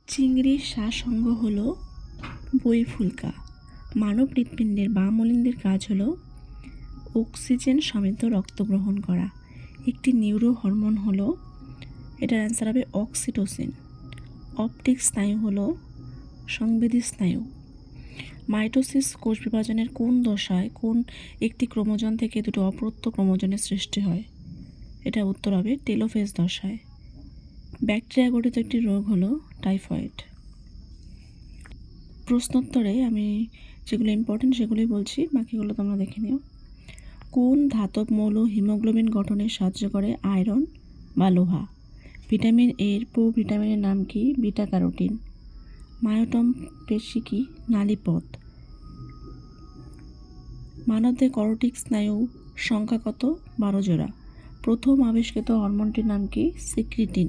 চিংড়ির শ্বাসঅঙ্গ হলো বহিঃফুলকা। মানব হৃৎপিণ্ডের বাম অলিন্দের কাজ হলো অক্সিজেন সমৃদ্ধ রক্ত গ্রহণ করা। একটি নিউরো হরমোন হলো, এটার অ্যান্সার হবে অক্সিটোসিন। অপটিক স্নায়ু হলো সংবেদী স্নায়ু। মাইটোসিস কোষ বিভাজনের কোন দশায় কোন একটি ক্রোমোজোম থেকে দুটো অপত্য ক্রোমোজোমের সৃষ্টি হয়? এটা উত্তর হবে টেলোফেজ দশায়। ব্যাকটেরিয়া গঠিত একটি রোগ হলো টাইফয়েড। প্রশ্নোত্তরে আমি যেগুলো ইম্পর্টেন্ট সেগুলোই বলছি, বাকিগুলো তোমরা দেখে নিও। কোন ধাতব মৌল হিমোগ্লোবিন গঠনে সাহায্য করে? আয়রন বা লোহা। ভিটামিন এর ভিটামিনের নাম কি? Beta carotene. মায়োটম পেশি কি? নালীপথ। মানবদেহে করটিক স্নায়ু সংখ্যা কত? 12 জোড়া। প্রথম আবিষ্কৃত হরমোনটির নাম কি? সিক্রিটিন।